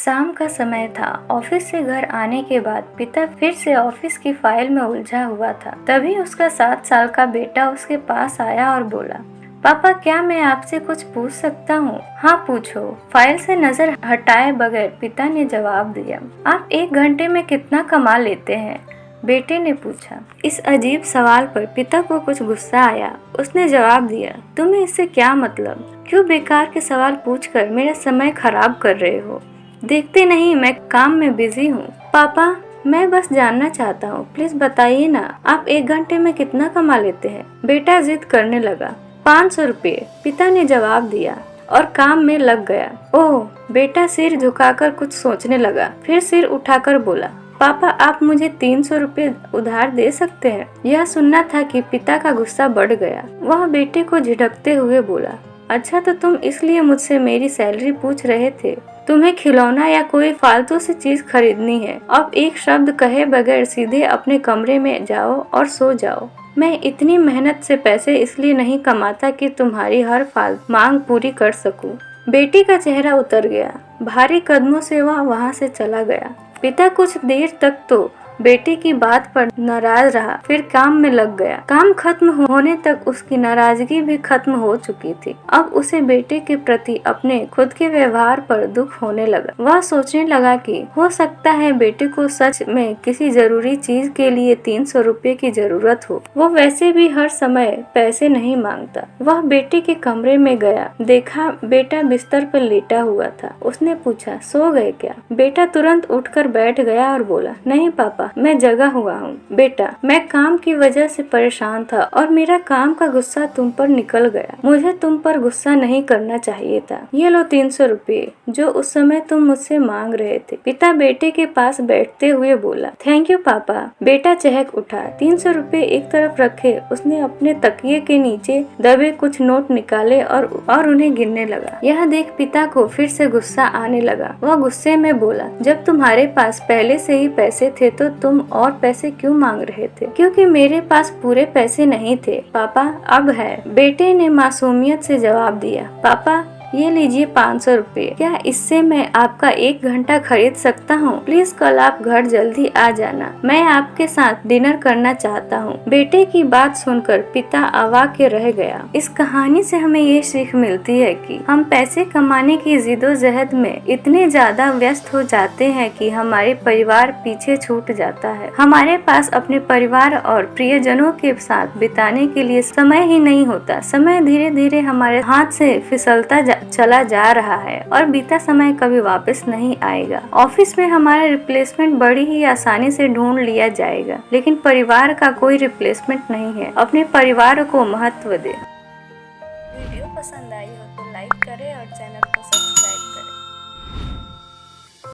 शाम का समय था। ऑफिस से घर आने के बाद पिता फिर से ऑफिस की फाइल में उलझा हुआ था। तभी उसका 7 साल का बेटा उसके पास आया और बोला, पापा क्या मैं आपसे कुछ पूछ सकता हूँ? हाँ पूछो। फाइल से नजर हटाए बगैर पिता ने जवाब दिया। आप 1 घंटे में कितना कमा लेते हैं? बेटे ने पूछा। इस अजीब सवाल पर पिता को कुछ गुस्सा आया। उसने जवाब दिया, तुम्हें इससे क्या मतलब? क्यों बेकार के सवाल पूछकर मेरा समय खराब कर रहे हो? देखते नहीं मैं काम में बिजी हूँ। पापा मैं बस जानना चाहता हूँ, प्लीज बताइए ना, आप 1 घंटे में कितना कमा लेते हैं? बेटा जिद करने लगा। 500 रुपये, पिता ने जवाब दिया और काम में लग गया। ओह, बेटा सिर झुकाकर कुछ सोचने लगा, फिर सिर उठाकर बोला, पापा आप मुझे 300 रुपये उधार दे सकते हैं? यह सुनना था कि पिता का गुस्सा बढ़ गया। वह बेटे को झिड़कते हुए बोला, अच्छा तो तुम इसलिए मुझसे मेरी सैलरी पूछ रहे थे? तुम्हें खिलौना या कोई फालतू सी चीज खरीदनी है? अब एक शब्द कहे बगैर सीधे अपने कमरे में जाओ और सो जाओ। मैं इतनी मेहनत से पैसे इसलिए नहीं कमाता कि तुम्हारी हर फालतू मांग पूरी कर सकूं। बेटी का चेहरा उतर गया। भारी कदमों से वह वहां से चला गया। पिता कुछ देर तक तो बेटे की बात पर नाराज रहा, फिर काम में लग गया। काम खत्म होने तक उसकी नाराजगी भी खत्म हो चुकी थी। अब उसे बेटे के प्रति अपने खुद के व्यवहार पर दुख होने लगा। वह सोचने लगा कि हो सकता है बेटे को सच में किसी जरूरी चीज के लिए 300 रुपये की जरूरत हो। वो वैसे भी हर समय पैसे नहीं मांगता। वह बेटे के कमरे में गया, देखा बेटा बिस्तर पर लेटा हुआ था। उसने पूछा, सो गए क्या? बेटा तुरंत उठकर बैठ गया और बोला, नहीं पापा मैं जगा हुआ हूँ। बेटा मैं काम की वजह से परेशान था और मेरा काम का गुस्सा तुम पर निकल गया। मुझे तुम पर गुस्सा नहीं करना चाहिए था। ये लो 300 रुपये जो उस समय तुम मुझसे मांग रहे थे। पिता बेटे के पास बैठते हुए बोला, थैंक यू पापा। बेटा चहक उठा। 300 रुपये एक तरफ रखे उसने अपने तकिए के नीचे दबे कुछ नोट निकाले और उन्हें गिनने लगा। यह देख पिता को फिर से गुस्सा आने लगा। वह गुस्से में बोला, जब तुम्हारे पास पहले से ही पैसे थे तो तुम और पैसे क्यों मांग रहे थे? क्योंकि मेरे पास पूरे पैसे नहीं थे पापा, अब है। बेटे ने मासूमियत से जवाब दिया, पापा ये लीजिए 500 रुपये। क्या इससे मैं आपका 1 घंटा खरीद सकता हूँ? प्लीज कल आप घर जल्दी आ जाना, मैं आपके साथ डिनर करना चाहता हूँ। बेटे की बात सुनकर पिता अवाक के रह गया। इस कहानी से हमें ये सीख मिलती है कि हम पैसे कमाने की जिदोजहद में इतने ज्यादा व्यस्त हो जाते हैं कि हमारे परिवार पीछे छूट जाता है। हमारे पास अपने परिवार और प्रियजनों के साथ बिताने के लिए समय ही नहीं होता। समय धीरे धीरे हमारे हाथ से फिसलता चला जा रहा है और बीता समय कभी वापस नहीं आएगा। ऑफिस में हमारा रिप्लेसमेंट बड़ी ही आसानी से ढूंढ लिया जाएगा, लेकिन परिवार का कोई रिप्लेसमेंट नहीं है। अपने परिवार को महत्व दे। वीडियो पसंद आई हो तो लाइक करें और चैनल को सब्सक्राइब करें।